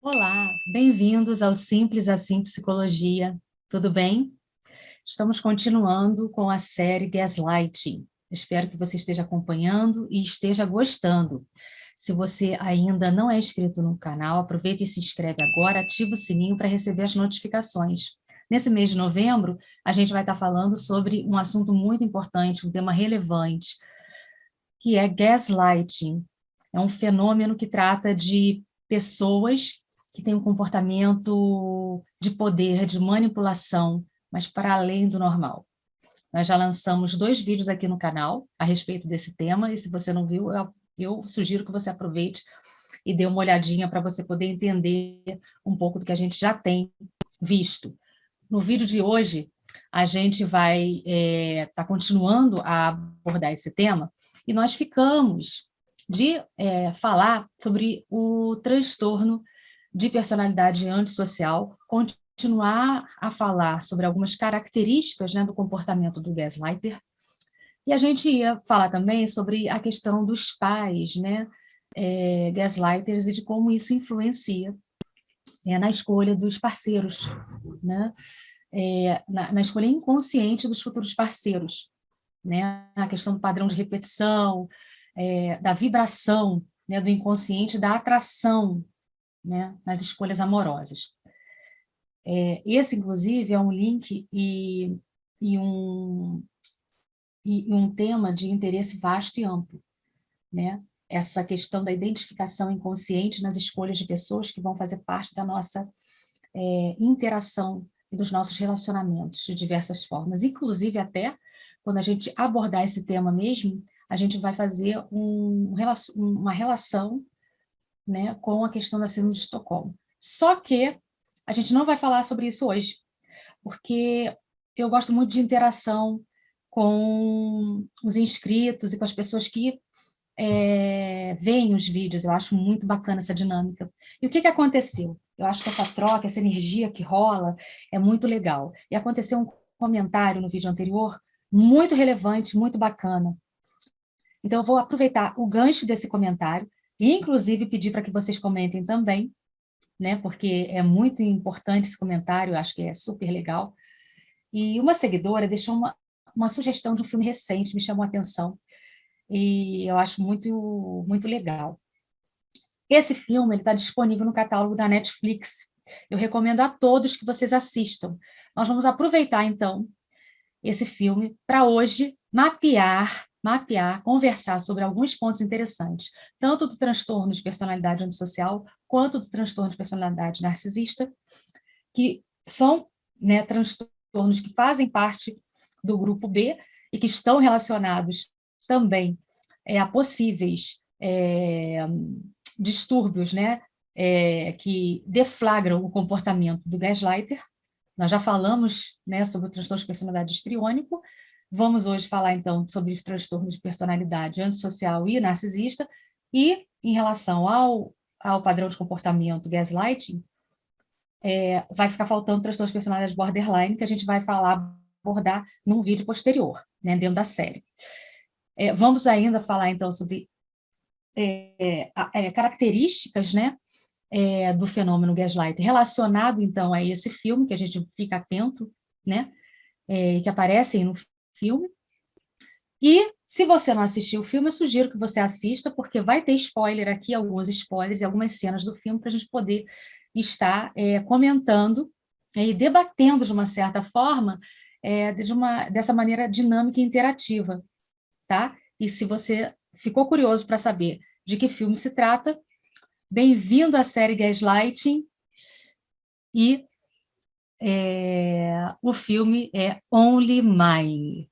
Olá, bem-vindos ao Simples Assim Psicologia, tudo bem? Estamos continuando com a série Gaslighting. Espero que você esteja acompanhando e esteja gostando. Se você ainda não é inscrito no canal, aproveita e se inscreve agora, ativa o sininho para receber as notificações. Nesse mês de novembro, a gente vai estar falando sobre um assunto muito importante, um tema relevante, que é gaslighting. É um fenômeno que trata de pessoas que têm um comportamento de poder, de manipulação, mas para além do normal. Nós já lançamos 2 vídeos aqui no canal a respeito desse tema, e se você não viu, eu sugiro que você aproveite e dê uma olhadinha para você poder entender um pouco do que a gente já tem visto. No vídeo de hoje, a gente vai estar continuando a abordar esse tema, e nós ficamos de falar sobre o transtorno de personalidade antissocial, continuar a falar sobre algumas características, né, do comportamento do gaslighter, e a gente ia falar também sobre a questão dos pais, né, gaslighters, e de como isso influencia na escolha dos parceiros, né, na escolha inconsciente dos futuros parceiros, né, a questão do padrão de repetição, da vibração, né, do inconsciente, da atração, né, nas escolhas amorosas. Esse, inclusive, é um link e um tema de interesse vasto e amplo, né? Essa questão da identificação inconsciente nas escolhas de pessoas que vão fazer parte da nossa interação e dos nossos relacionamentos de diversas formas. Inclusive, até quando a gente abordar esse tema mesmo, a gente vai fazer uma relação, né, com a questão da síndrome de Estocolmo. Só que a gente não vai falar sobre isso hoje, porque eu gosto muito de interação com os inscritos e com as pessoas que veem os vídeos. Eu acho muito bacana essa dinâmica. E o que aconteceu? Eu acho que essa troca, essa energia que rola é muito legal. E aconteceu um comentário no vídeo anterior muito relevante, muito bacana. Então, eu vou aproveitar o gancho desse comentário e, inclusive, pedir para que vocês comentem também, né? Porque é muito importante esse comentário, eu acho que é super legal. E uma seguidora deixou uma sugestão de um filme recente, me chamou a atenção, e eu acho muito, muito legal. Esse filme está disponível no catálogo da Netflix. Eu recomendo a todos que vocês assistam. Nós vamos aproveitar, então, esse filme para hoje mapear, conversar sobre alguns pontos interessantes, tanto do transtorno de personalidade antissocial, quanto do transtorno de personalidade narcisista, que são, né, transtornos que fazem parte do grupo B e que estão relacionados também a possíveis distúrbios, né, que deflagram o comportamento do gaslighter. Nós já falamos, né, sobre o transtorno de personalidade histriônico. Vamos hoje falar, então, sobre os transtornos de personalidade antissocial e narcisista. E, em relação ao padrão de comportamento gaslighting, vai ficar faltando transtorno de personalidade borderline, que a gente vai abordar num vídeo posterior, né, dentro da série. Vamos ainda falar, então, sobre características, né, do fenômeno gaslight relacionado, então, a esse filme, que a gente fica atento, né, que aparecem no filme. E, se você não assistiu o filme, eu sugiro que você assista, porque vai ter spoiler aqui, alguns spoilers e algumas cenas do filme, para a gente poder estar comentando e debatendo de uma certa forma, dessa maneira dinâmica e interativa, tá? E se você ficou curioso para saber de que filme se trata, bem-vindo à série Gaslighting, e o filme é Only Mine,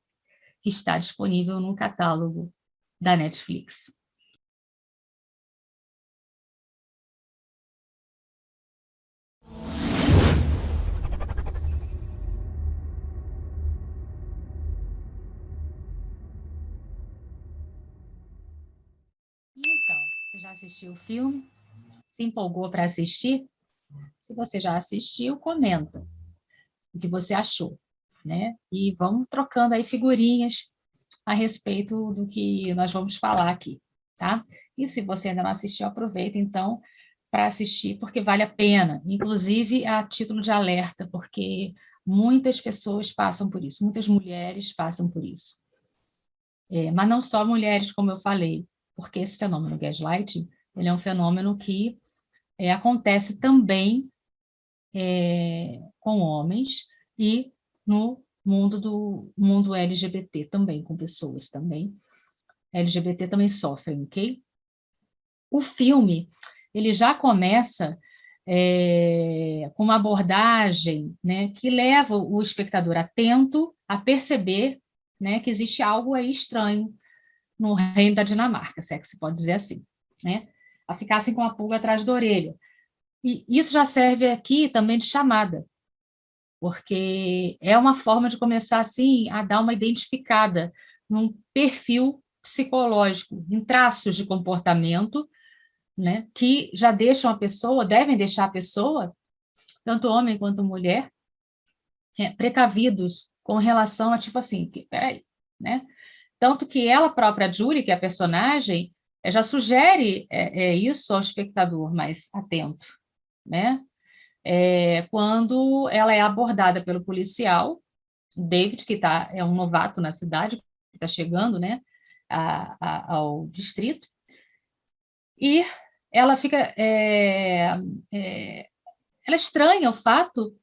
que está disponível no catálogo da Netflix. Então, você já assistiu o filme? Se empolgou para assistir? Se você já assistiu, comenta o que você achou, né? E vamos trocando aí figurinhas a respeito do que nós vamos falar aqui, tá? E se você ainda não assistiu, aproveita, então, para assistir, porque vale a pena, inclusive a título de alerta, porque muitas pessoas passam por isso, muitas mulheres passam por isso. Mas não só mulheres, como eu falei, porque esse fenômeno gaslighting, ele é um fenômeno que acontece também com homens e no mundo LGBT também, com pessoas também. LGBT também sofrem, ok? O filme, ele já começa com uma abordagem, né, que leva o espectador atento a perceber, né, que existe algo aí estranho no reino da Dinamarca, se é que se pode dizer assim, né? A ficar assim com a pulga atrás da orelha. E isso já serve aqui também de chamada, porque é uma forma de começar assim a dar uma identificada num perfil psicológico, em traços de comportamento, né, que já deixam a pessoa, devem deixar a pessoa, tanto homem quanto mulher, precavidos com relação a tipo assim, peraí, né? Tanto que ela própria, Julie, que é a personagem, já sugere isso ao espectador mais atento, né? Quando ela é abordada pelo policial, David, que é um novato na cidade, que está chegando, né, ao distrito, e ela fica, ela estranha o fato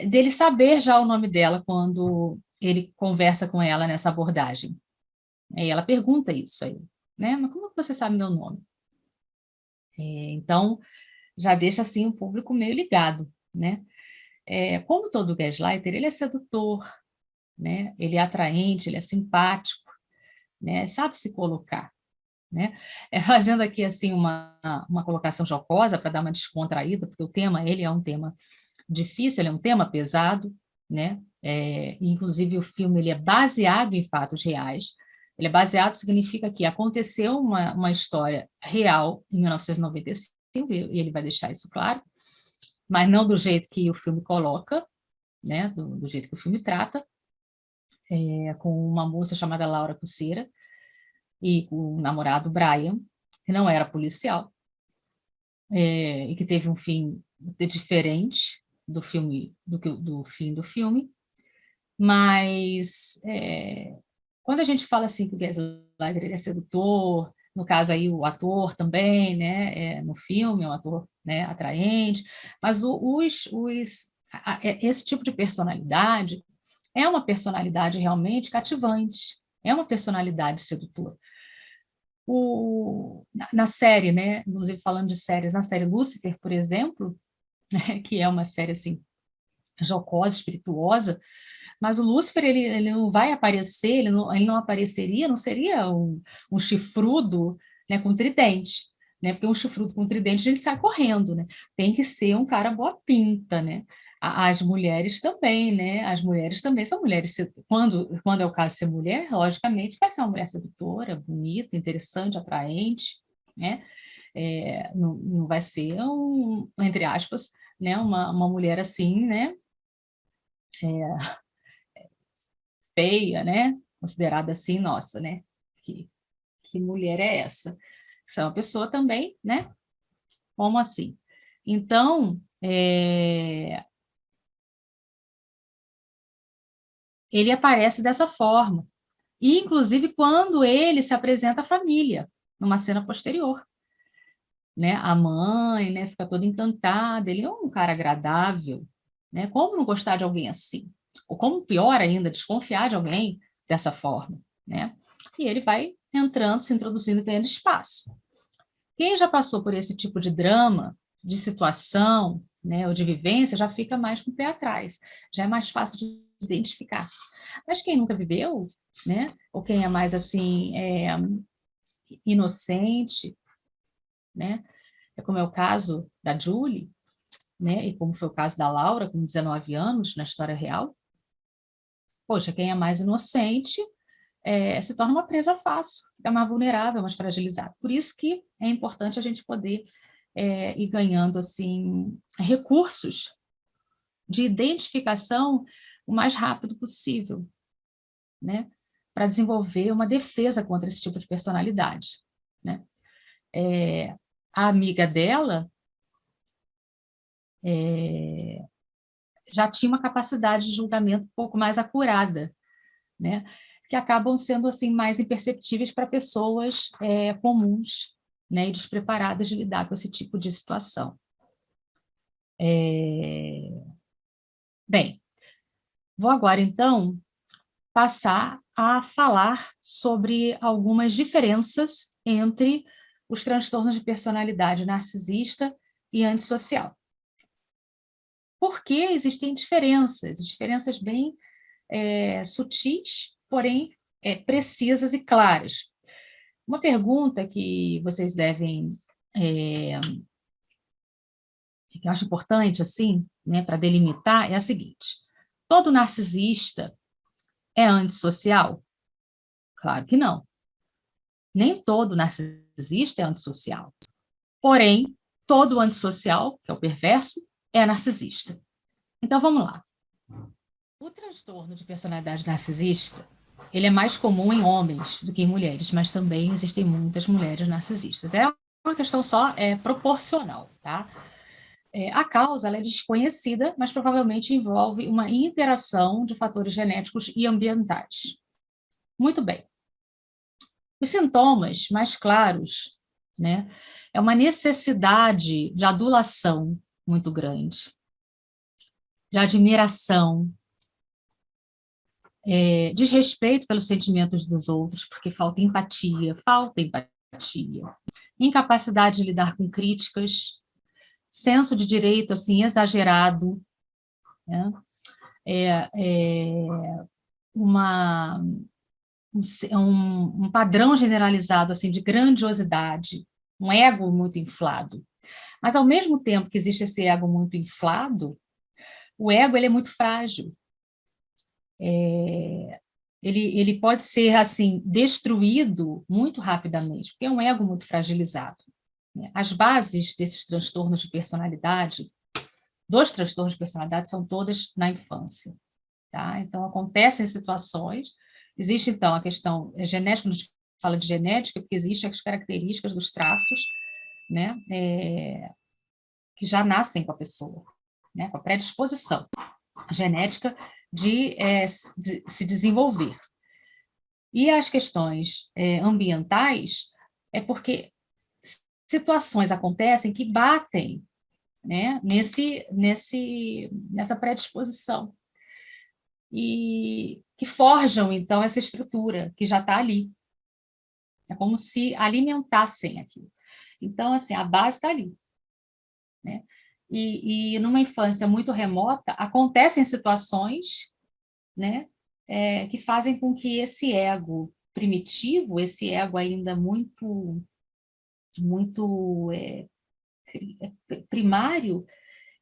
dele saber já o nome dela quando ele conversa com ela nessa abordagem. E ela pergunta isso aí, né? Mas como você sabe meu nome? Então, já deixa assim o público meio ligado, né? Como todo gaslighter, ele é sedutor, né? Ele é atraente, ele é simpático, né? Sabe se colocar, né? Fazendo aqui assim uma colocação jocosa para dar uma descontraída, porque o tema ele é um tema difícil, ele é um tema pesado, né? Inclusive o filme ele é baseado em fatos reais. Ele é baseado significa que aconteceu uma história real em 1995 e ele vai deixar isso claro, mas não do jeito que o filme coloca, né? Do jeito que o filme trata, com uma moça chamada Laura Cusseira e com o namorado Brian, que não era policial, e que teve um fim diferente do filme do fim do filme, mas quando a gente fala assim que o Gaslighter ele é sedutor, no caso aí o ator também, né, no filme é um ator, né, atraente, mas esse tipo de personalidade é uma personalidade realmente cativante, é uma personalidade sedutora. Na série, né, inclusive falando de séries, na série Lucifer, por exemplo, né, que é uma série assim jocosa, espirituosa, mas o Lúcifer ele não vai aparecer, ele não apareceria, não seria um chifrudo, né, com tridente, né? Porque um chifrudo com tridente a gente sai correndo, né? Tem que ser um cara boa pinta, né? As mulheres também, né? As mulheres também são mulheres. Quando é o caso de ser mulher, logicamente vai ser uma mulher sedutora, bonita, interessante, atraente, né? Não vai ser entre aspas, né? Uma mulher assim, né? Feia, né? Considerada assim, nossa, né? Que mulher é essa? Você é uma pessoa também, né? Como assim? Então, ele aparece dessa forma. E, inclusive, quando ele se apresenta à família, numa cena posterior. Né? A mãe, né, fica toda encantada, ele é um cara agradável, né? Como não gostar de alguém assim? Ou como pior ainda, desconfiar de alguém dessa forma, né? E ele vai entrando, se introduzindo, ganhando espaço. Quem já passou por esse tipo de drama, de situação, né, ou de vivência, já fica mais com o pé atrás, já é mais fácil de identificar. Mas quem nunca viveu, né, ou quem é mais assim, inocente, né, como é o caso da Julie, né, e como foi o caso da Laura, com 19 anos, na história real, poxa, quem é mais inocente se torna uma presa fácil, fica mais vulnerável, mais fragilizado. Por isso que é importante a gente poder ir ganhando assim recursos de identificação o mais rápido possível, né, para desenvolver uma defesa contra esse tipo de personalidade, né? a amiga dela já tinha uma capacidade de julgamento um pouco mais acurada, né? Que acabam sendo assim mais imperceptíveis para pessoas comuns, né? E despreparadas de lidar com esse tipo de situação. Bem, vou agora então passar a falar sobre algumas diferenças entre os transtornos de personalidade narcisista e antissocial. Por que existem diferenças bem sutis, porém precisas e claras. Uma pergunta que vocês devem, que eu acho importante, assim, né, para delimitar, é a seguinte: todo narcisista é antissocial? Claro que não. Nem todo narcisista é antissocial. Porém, todo antissocial, que é o perverso, é narcisista. Então, vamos lá. O transtorno de personalidade narcisista, ele é mais comum em homens do que em mulheres, mas também existem muitas mulheres narcisistas. É uma questão só proporcional, tá? A causa ela é desconhecida, mas provavelmente envolve uma interação de fatores genéticos e ambientais. Muito bem. Os sintomas mais claros, né, é uma necessidade de adulação muito grande, de admiração, desrespeito pelos sentimentos dos outros, porque falta empatia, incapacidade de lidar com críticas, senso de direito assim exagerado, né? Uma, um padrão generalizado assim de grandiosidade, um ego muito inflado. Mas ao mesmo tempo que existe esse ego muito inflado, o ego ele é muito frágil. Ele pode ser assim destruído muito rapidamente, porque é um ego muito fragilizado. As bases desses transtornos de personalidade, dos transtornos de personalidade, são todas na infância. Tá? Então, acontecem situações, existe, então, a questão genética, quando a gente fala de genética, porque existem as características dos traços, né, que já nascem com a pessoa, né, com a predisposição genética de se desenvolver. E as questões ambientais é porque situações acontecem que batem, né, nessa predisposição e que forjam, então, essa estrutura que já está ali. É como se alimentassem aquilo. Então, assim, a base está ali, né? E numa infância muito remota, acontecem situações, né, que fazem com que esse ego primitivo, esse ego ainda muito primário,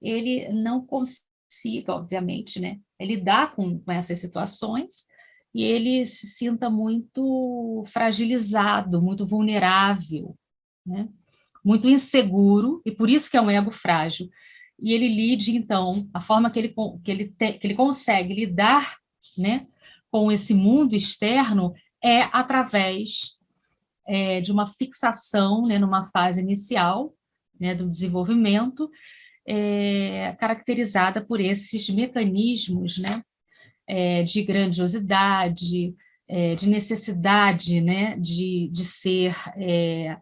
ele não consiga, obviamente, né, lidar com essas situações e ele se sinta muito fragilizado, muito vulnerável, né, muito inseguro, e por isso que é um ego frágil. E ele lide, então, a forma que ele consegue lidar, né, com esse mundo externo é através de uma fixação, né, numa fase inicial, né, do desenvolvimento, caracterizada por esses mecanismos, né, de grandiosidade, de necessidade, né, de ser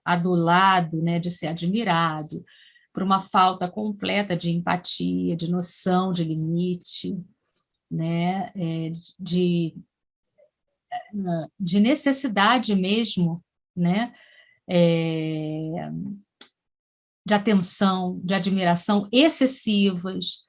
adulado, né, de ser admirado, por uma falta completa de empatia, de noção de limite, né, de necessidade mesmo, né, de atenção, de admiração excessivas,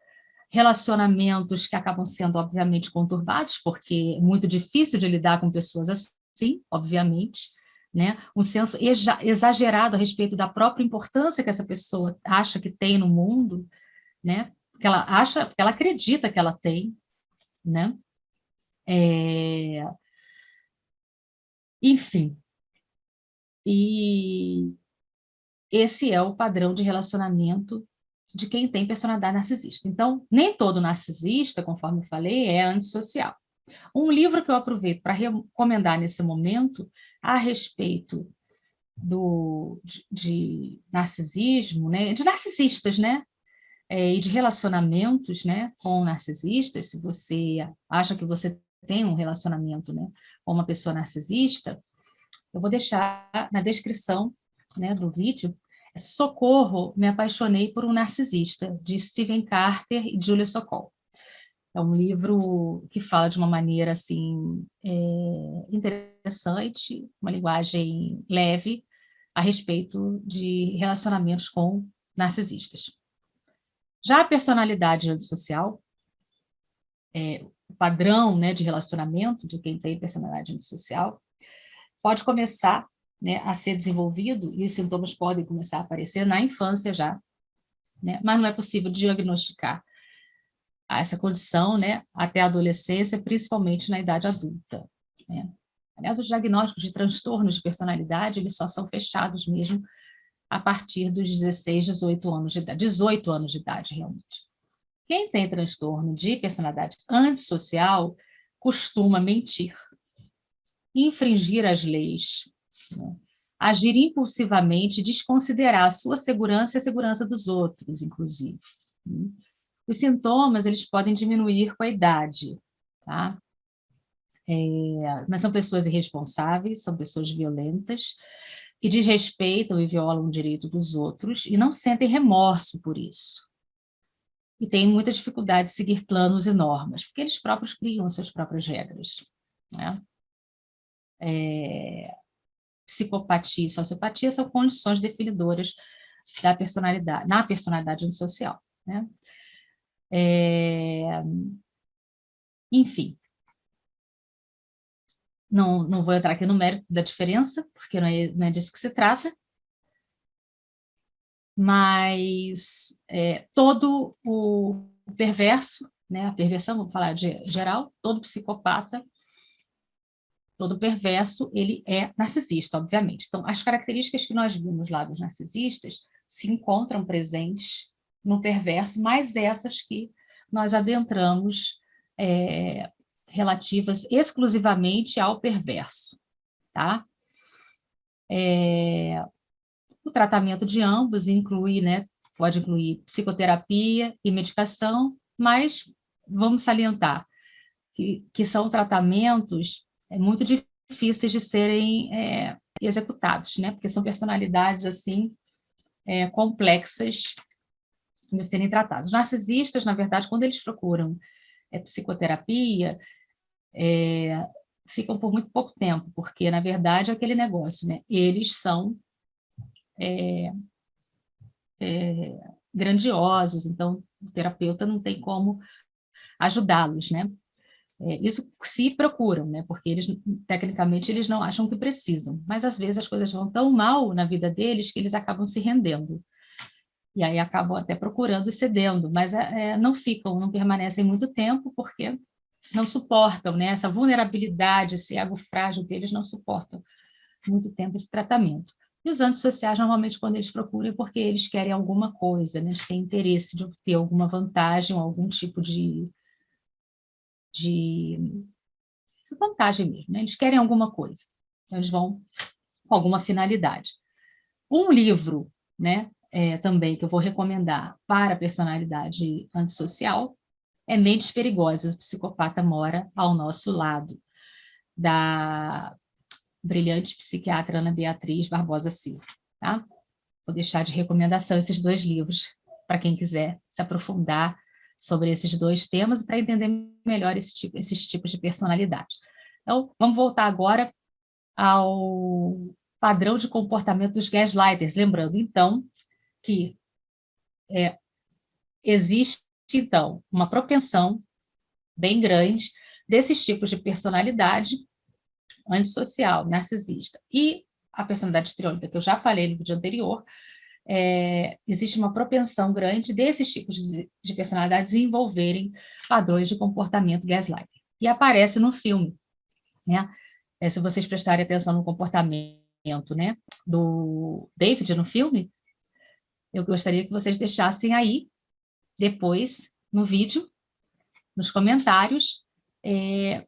relacionamentos que acabam sendo, obviamente, conturbados, porque é muito difícil de lidar com pessoas assim, obviamente, né? Um senso exagerado a respeito da própria importância que essa pessoa acha que tem no mundo, né? Que ela acha, que ela acredita que ela tem, né? Enfim, e esse é o padrão de relacionamento de quem tem personalidade narcisista. Então, nem todo narcisista, conforme eu falei, é antissocial. Um livro que eu aproveito para recomendar nesse momento a respeito de narcisismo, né? De narcisistas, né? E de relacionamentos, né, com narcisistas. Se você acha que você tem um relacionamento, né, com uma pessoa narcisista, eu vou deixar na descrição, né, do vídeo, Socorro, me apaixonei por um narcisista, de Stephen Carter e Julia Sokol. É um livro que fala de uma maneira assim interessante, uma linguagem leve a respeito de relacionamentos com narcisistas. Já a personalidade antissocial, o padrão, né, de relacionamento de quem tem personalidade antissocial, pode começar, né, a ser desenvolvido, e os sintomas podem começar a aparecer na infância já, né, mas não é possível diagnosticar essa condição, né, até a adolescência, principalmente na idade adulta, né. Aliás, os diagnósticos de transtornos de personalidade, eles só são fechados mesmo a partir dos 16, 18 anos de idade, 18 anos de idade, realmente. Quem tem transtorno de personalidade antissocial costuma mentir, infringir as leis, né? Agir impulsivamente, desconsiderar a sua segurança e a segurança dos outros, inclusive. Os sintomas, eles podem diminuir com a idade, tá? Mas são pessoas irresponsáveis, são pessoas violentas, que desrespeitam e violam o direito dos outros e não sentem remorso por isso. E têm muita dificuldade de seguir planos e normas, porque eles próprios criam suas próprias regras, né? Psicopatia e sociopatia são condições definidoras da personalidade, na personalidade antissocial, né? Enfim, não vou entrar aqui no mérito da diferença, porque não é disso que se trata, mas todo o perverso, né, a perversão, vamos falar de geral, todo psicopata, todo perverso, ele é narcisista, obviamente. Então, as características que nós vimos lá dos narcisistas se encontram presentes no perverso, mas essas que nós adentramos relativas exclusivamente ao perverso, tá? O tratamento de ambos inclui, né, pode incluir psicoterapia e medicação, mas vamos salientar que são tratamentos muito difíceis de serem executados, né? Porque são personalidades assim complexas de serem tratadas. Os narcisistas, na verdade, quando eles procuram psicoterapia, ficam por muito pouco tempo, porque, na verdade, é aquele negócio, né? Eles são grandiosos, então o terapeuta não tem como ajudá-los, né? Isso se procuram, né? Porque eles, tecnicamente, eles não acham que precisam, mas às vezes as coisas vão tão mal na vida deles que eles acabam se rendendo. E aí acabam até procurando e cedendo, mas não ficam, não permanecem muito tempo, porque não suportam, né? Essa vulnerabilidade, esse ego frágil deles não suportam muito tempo esse tratamento. E os antissociais, normalmente, quando eles procuram, é porque eles querem alguma coisa, né? Eles têm interesse de obter alguma vantagem, algum tipo de vantagem mesmo, né? Eles querem alguma coisa, então eles vão com alguma finalidade. Um livro, né, também que eu vou recomendar para a personalidade antissocial é Mentes Perigosas, o Psicopata Mora ao Nosso Lado, da brilhante psiquiatra Ana Beatriz Barbosa Silva, tá? Vou deixar de recomendação esses dois livros para quem quiser se aprofundar sobre esses dois temas e para entender melhor esses tipos de personalidade. Então, vamos voltar agora ao padrão de comportamento dos gaslighters, lembrando, então, que existe, então, uma propensão bem grande desses tipos de personalidade antissocial, narcisista, e a personalidade histriônica, que eu já falei no vídeo anterior, existe uma propensão grande desses tipos de personalidades envolverem padrões de comportamento gaslighting. E aparece no filme, né? Se vocês prestarem atenção no comportamento, né, do David no filme, eu gostaria que vocês deixassem aí, depois, no vídeo, nos comentários,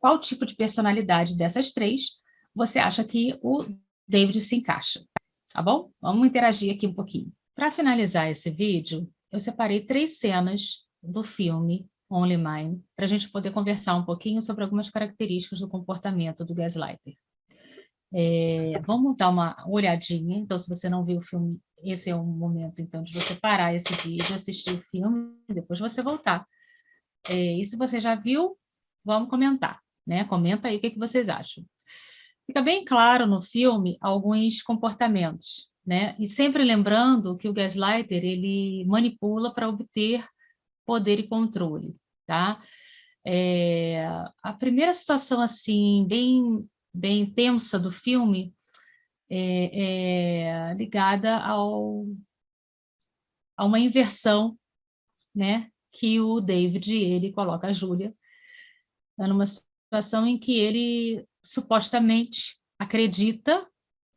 qual tipo de personalidade dessas três você acha que o David se encaixa. tá bom? Vamos interagir aqui um pouquinho. Para finalizar esse vídeo, eu separei 3 cenas do filme Only Mine, para a gente poder conversar um pouquinho sobre algumas características do comportamento do gaslighter. Vamos dar uma olhadinha, então se você não viu o filme, esse é um momento então de você parar esse vídeo, assistir o filme, depois você voltar. E se você já viu, vamos comentar, né? Comenta aí o que vocês acham. Fica bem claro no filme alguns comportamentos, né? E sempre lembrando que o gaslighter, ele manipula para obter poder e controle, tá? A primeira situação, assim, bem tensa do filme é ligada a uma inversão, né? Que o David, ele coloca a Júlia numa situação em que ele supostamente acredita,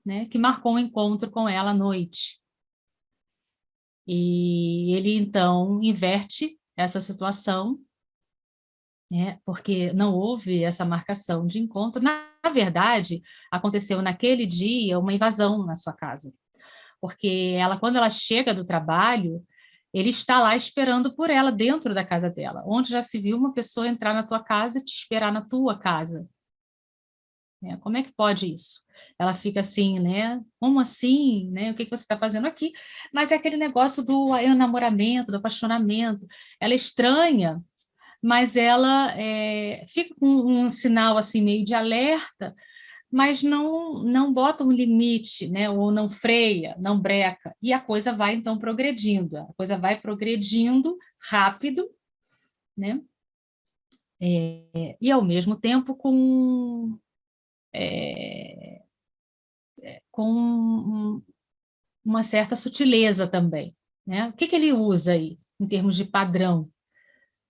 né, que marcou um encontro com ela à noite. E ele, então, inverte essa situação, né, porque não houve essa marcação de encontro. Na verdade, aconteceu naquele dia uma invasão na sua casa, porque quando ela chega do trabalho, ele está lá esperando por ela dentro da casa dela, onde já se viu uma pessoa entrar na tua casa e te esperar na tua casa. Como é que pode isso? Ela fica assim, né? Como assim? Né? O que você está fazendo aqui? Mas é aquele negócio do enamoramento, do apaixonamento. Ela é estranha, mas ela fica com um sinal assim meio de alerta, mas não bota um limite, né? Ou não freia, não breca. E a coisa vai, então, progredindo. A coisa vai progredindo rápido, né? E, ao mesmo tempo, com uma certa sutileza também, né? O que ele usa aí, em termos de padrão,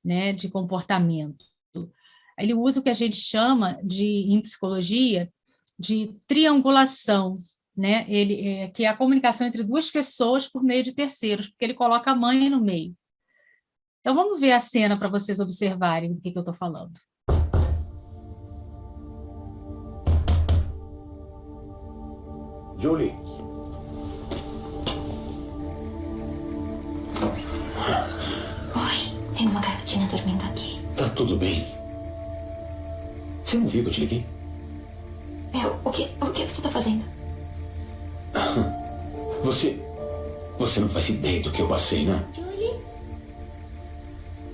né, de comportamento? Ele usa o que a gente chama, em psicologia, de triangulação, né? Que é a comunicação entre 2 pessoas por meio de terceiros, porque ele coloca a mãe no meio. Então, vamos ver a cena para vocês observarem do que eu estou falando. Julie. Oi, tem uma garotinha dormindo aqui. Tá tudo bem. Você não viu que eu te liguei? O que você tá fazendo? Você não faz ideia do que eu passei, né? Julie?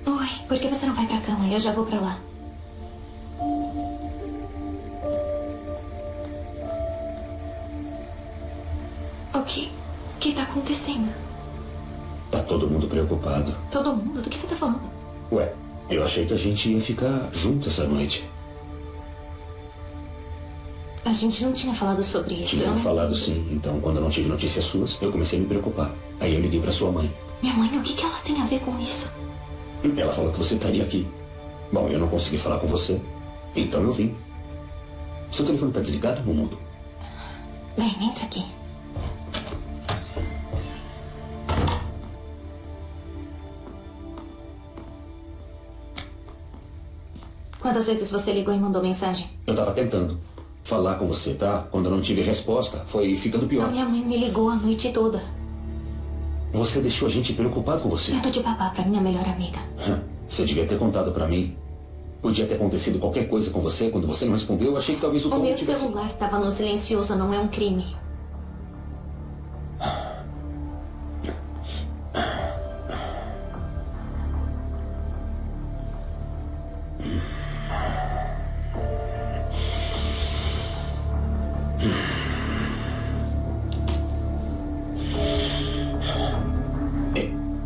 Oi, por que você não vai pra cama? Eu já vou pra lá. O que tá acontecendo? Tá todo mundo preocupado. Todo mundo? Do que você tá falando? Ué, eu achei que a gente ia ficar junto essa noite. A gente não tinha falado sobre isso. Tínhamos falado sim, então quando eu não tive notícias suas, eu comecei a me preocupar. Aí eu liguei pra sua mãe. Minha mãe, o que ela tem a ver com isso? Ela falou que você estaria aqui. Bom, eu não consegui falar com você, então eu vim. Seu telefone tá desligado no mundo? Vem, entra aqui. Quantas vezes você ligou e mandou mensagem? Eu tava tentando falar com você, tá? Quando eu não tive resposta, foi ficando pior. A minha mãe me ligou a noite toda. Você deixou a gente preocupado com você. Eu tô de babá pra minha melhor amiga. Você devia ter contado pra mim. Podia ter acontecido qualquer coisa com você. Quando você não respondeu, eu achei que talvez o Tom meu tivesse... celular tava no silencioso, não é um crime.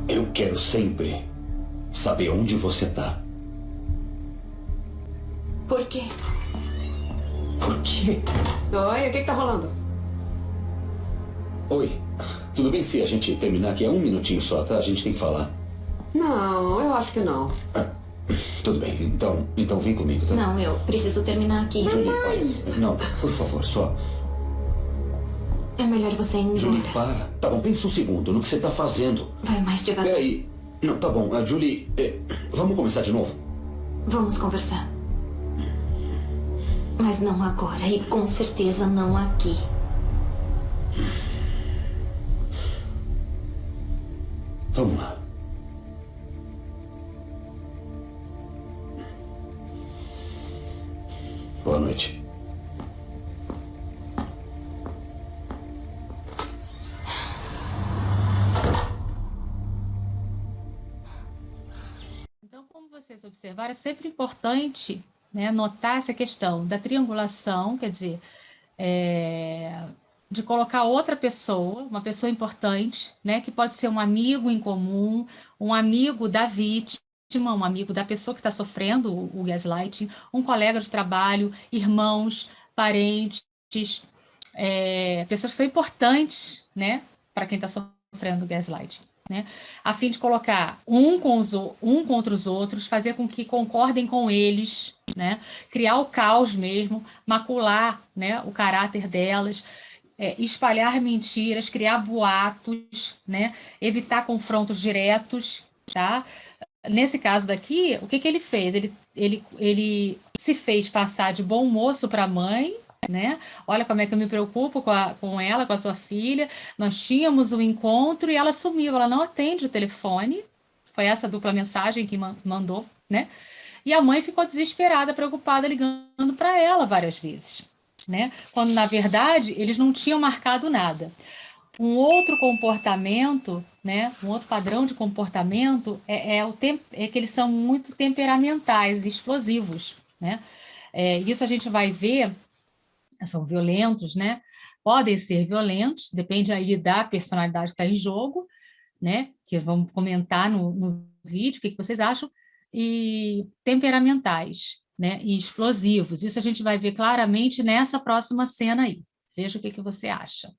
Eu quero sempre saber onde você tá. Por quê? Por quê? Oi, o que tá rolando? Oi. Tudo bem se a gente terminar aqui? É 1 minutinho só, tá? A gente tem que falar. Não, eu acho que não. Tudo bem. Então vem comigo, tá? Não, eu preciso terminar aqui. Julie, olha. Não, por favor, só... É melhor você ir embora. Julie, para. Tá bom, pensa um segundo no que você tá fazendo. Vai mais devagar. Peraí. Não, tá bom. Julie, vamos começar de novo? Vamos conversar. Mas não agora, e com certeza não aqui. Vamos lá. Boa noite. Então, como vocês observaram, é sempre importante, né, notar essa questão da triangulação, quer dizer, de colocar outra pessoa, uma pessoa importante, né, que pode ser um amigo em comum, um amigo da vítima, um amigo da pessoa que está sofrendo o gaslighting, um colega de trabalho, irmãos, parentes, pessoas que são importantes, né, para quem está sofrendo o gaslighting, né, a fim de colocar um contra os outros, fazer com que concordem com eles, né, criar o caos mesmo, macular, né, o caráter delas, espalhar mentiras, criar boatos, né, evitar confrontos diretos, tá? Nesse caso daqui, o que ele fez? Ele se fez passar de bom moço para a mãe, né? Olha como é que eu me preocupo com ela, com a sua filha. Nós tínhamos um encontro e ela sumiu, ela não atende o telefone. Foi essa dupla mensagem que mandou, né? E a mãe ficou desesperada, preocupada, ligando para ela várias vezes, né? Quando, na verdade, eles não tinham marcado nada. Um outro comportamento, né, um outro padrão de comportamento é que eles são muito temperamentais, explosivos, né? Isso a gente vai ver, são violentos, né? Podem ser violentos, depende aí da personalidade que está em jogo, né? Que vamos comentar no vídeo, o que vocês acham, e temperamentais, né? E explosivos. Isso a gente vai ver claramente nessa próxima cena aí. Veja o que você acha.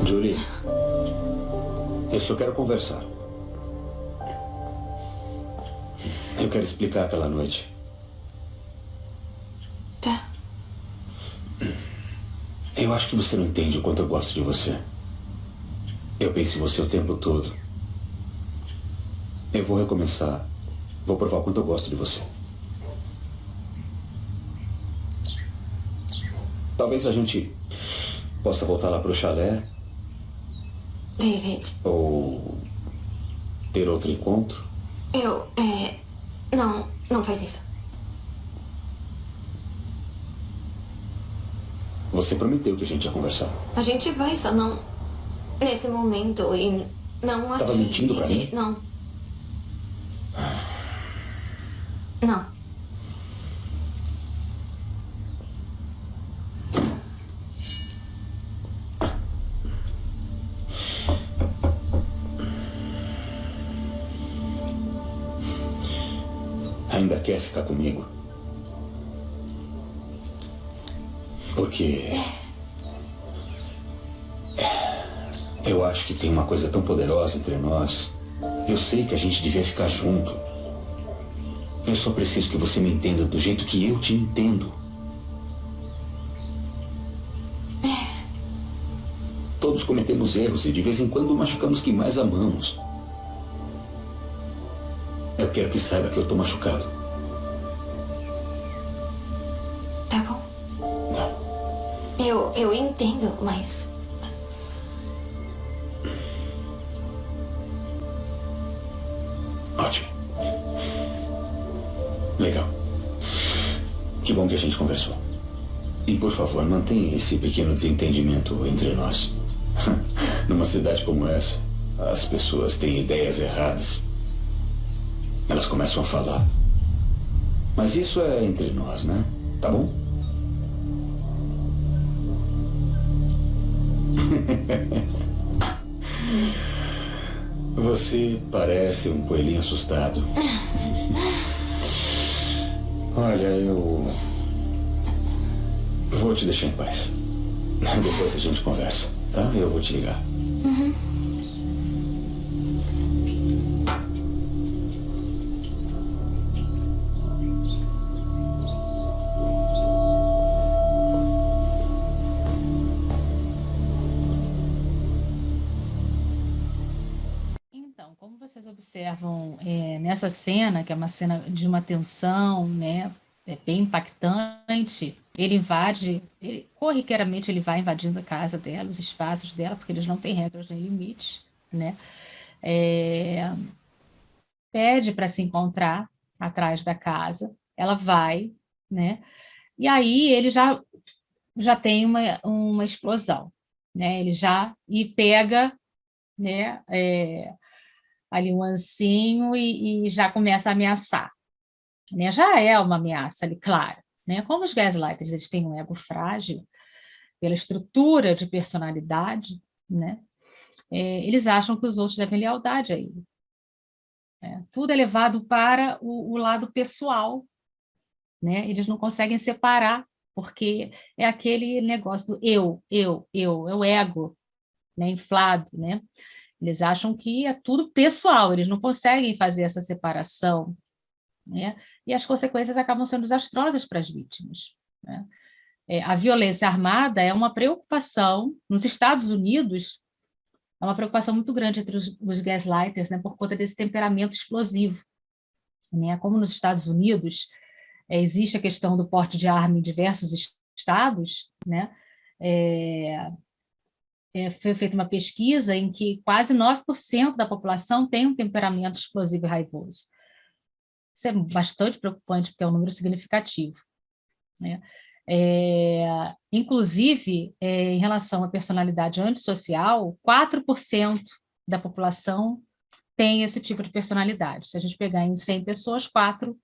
Julie, eu só quero conversar. Eu quero explicar aquela noite. Tá. Eu acho que você não entende o quanto eu gosto de você. Eu penso em você o tempo todo. Eu vou recomeçar. Vou provar o quanto eu gosto de você. Talvez a gente possa voltar lá pro chalé. David. Ou ter outro encontro. Não faz isso. Você prometeu que a gente ia conversar. A gente vai, só não nesse momento e não aqui. Tava mentindo pra mim? Não. Não. Ainda quer ficar comigo? Porque eu acho que tem uma coisa tão poderosa entre nós. Eu sei que a gente devia ficar junto. Eu só preciso que você me entenda do jeito que eu te entendo. Todos cometemos erros e de vez em quando machucamos quem mais amamos. Eu quero que saiba que eu tô machucado. Tá bom. Eu entendo, mas... Ótimo. Que bom que a gente conversou. E, por favor, mantenha esse pequeno desentendimento entre nós. Numa cidade como essa, as pessoas têm ideias erradas. Elas começam a falar. Mas isso é entre nós, né? Tá bom? Você parece um coelhinho assustado. Olha, eu vou te deixar em paz. Depois a gente conversa, tá? Eu vou te ligar. Então, como vocês observam nessa cena, que é uma cena de uma tensão, né, bem impactante, ele invade, corriqueiramente ele vai invadindo a casa dela, os espaços dela, porque eles não têm regras nem limites, né? Pede para se encontrar atrás da casa, ela vai, né? E aí ele já tem uma explosão, né? Ele já pega, né? Ali um ancinho e já começa a ameaçar, né? Já é uma ameaça ali, claro, né? Como os gaslighters eles têm um ego frágil, pela estrutura de personalidade, né? Eles acham que os outros devem lealdade a ele. Tudo é levado para o lado pessoal, né? Eles não conseguem separar, porque é aquele negócio do é o ego, né? Inflado, né? Eles acham que é tudo pessoal, eles não conseguem fazer essa separação, né? E as consequências acabam sendo desastrosas para as vítimas, né? A violência armada é uma preocupação, nos Estados Unidos, é uma preocupação muito grande entre os gaslighters, né, por conta desse temperamento explosivo, né? Como nos Estados Unidos existe a questão do porte de arma em diversos estados, né? Foi feita uma pesquisa em que quase 9% da população tem um temperamento explosivo e raivoso. Isso é bastante preocupante, porque é um número significativo, né? Inclusive, em relação à personalidade antissocial, 4% da população tem esse tipo de personalidade. Se a gente pegar em 100 pessoas, 4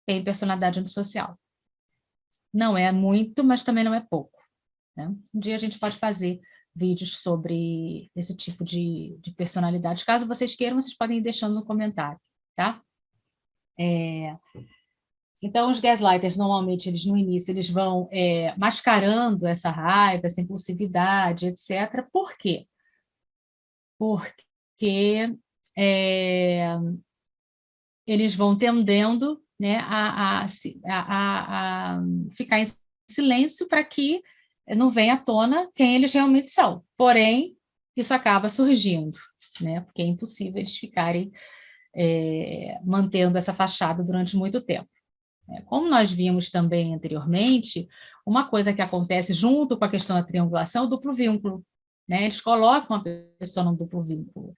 têm personalidade antissocial. Não é muito, mas também não é pouco, né? Um dia a gente pode fazer vídeos sobre esse tipo de personalidade. Caso vocês queiram, vocês podem ir deixando no comentário, tá? Então, os gaslighters, normalmente, eles no início, eles vão mascarando essa raiva, essa impulsividade, etc. Por quê? Porque eles vão tendendo, né, a ficar em silêncio para que não venha à tona quem eles realmente são. Porém, isso acaba surgindo, né, porque é impossível eles ficarem mantendo essa fachada durante muito tempo. Como nós vimos também anteriormente, uma coisa que acontece junto com a questão da triangulação é o duplo vínculo, né? Eles colocam a pessoa no duplo vínculo.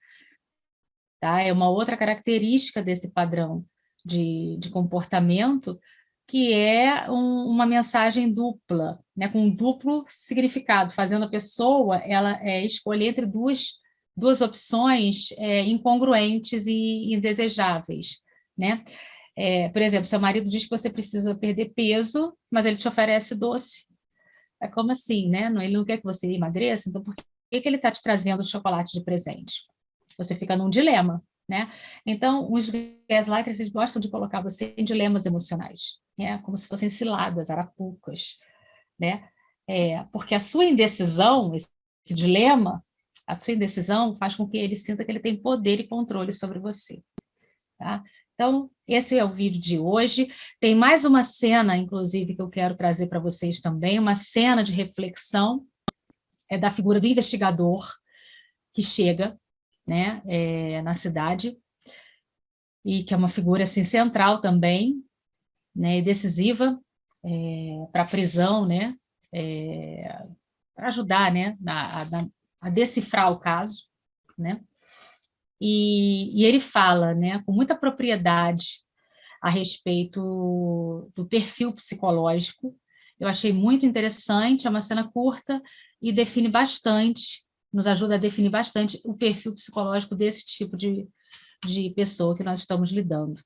Tá? É uma outra característica desse padrão de comportamento, que é uma mensagem dupla, né? Com um duplo significado, fazendo a pessoa escolher entre duas opções incongruentes e indesejáveis, né? Por exemplo, seu marido diz que você precisa perder peso, mas ele te oferece doce. É como assim, né? Ele não quer que você emagreça, então por que ele está te trazendo chocolate de presente? Você fica num dilema, né? Então, os gaslighters, eles gostam de colocar você em dilemas emocionais, né? Como se fossem ciladas, arapucas, né? Porque a sua indecisão, esse dilema, a sua indecisão faz com que ele sinta que ele tem poder e controle sobre você, tá? Então, esse é o vídeo de hoje. Tem mais uma cena, inclusive, que eu quero trazer para vocês também, uma cena de reflexão da figura do investigador que chega, né, na cidade, e que é uma figura assim, central também, né, decisiva para a prisão, né, para ajudar, né, a decifrar o caso, né? E ele fala, né, com muita propriedade, a respeito do perfil psicológico. Eu achei muito interessante, é uma cena curta e define bastante, nos ajuda a definir bastante o perfil psicológico desse tipo de pessoa que nós estamos lidando.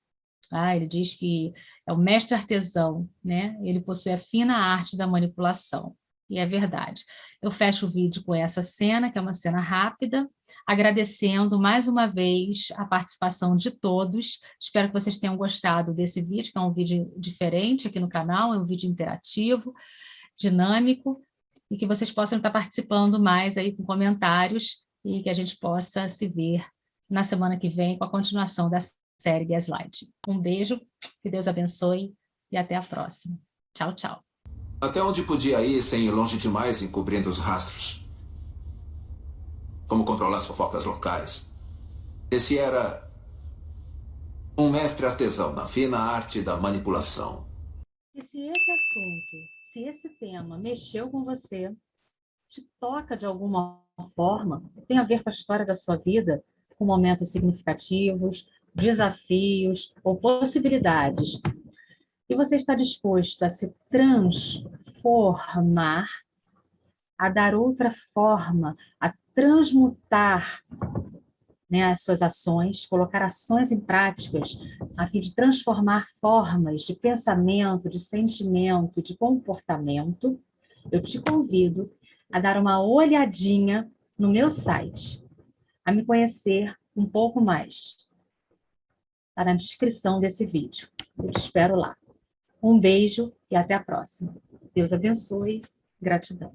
Ele diz que é o mestre artesão, né? Ele possui a fina arte da manipulação. E é verdade. Eu fecho o vídeo com essa cena, que é uma cena rápida, agradecendo mais uma vez a participação de todos. Espero que vocês tenham gostado desse vídeo, que é um vídeo diferente aqui no canal, é um vídeo interativo, dinâmico, e que vocês possam estar participando mais aí com comentários e que a gente possa se ver na semana que vem com a continuação da série Gaslight. Um beijo, que Deus abençoe e até a próxima. Tchau, tchau. Até onde podia ir sem ir longe demais encobrindo os rastros? Como controlar as fofocas locais? Esse era um mestre artesão na fina arte da manipulação. E se esse assunto, se esse tema mexeu com você, te toca de alguma forma, tem a ver com a história da sua vida, com momentos significativos, desafios ou possibilidades, e você está disposto a se transformar, a dar outra forma, a transmutar, né, as suas ações, colocar ações em práticas, a fim de transformar formas de pensamento, de sentimento, de comportamento, eu te convido a dar uma olhadinha no meu site, a me conhecer um pouco mais. Está na descrição desse vídeo. Eu te espero lá. Um beijo e até a próxima. Deus abençoe. Gratidão.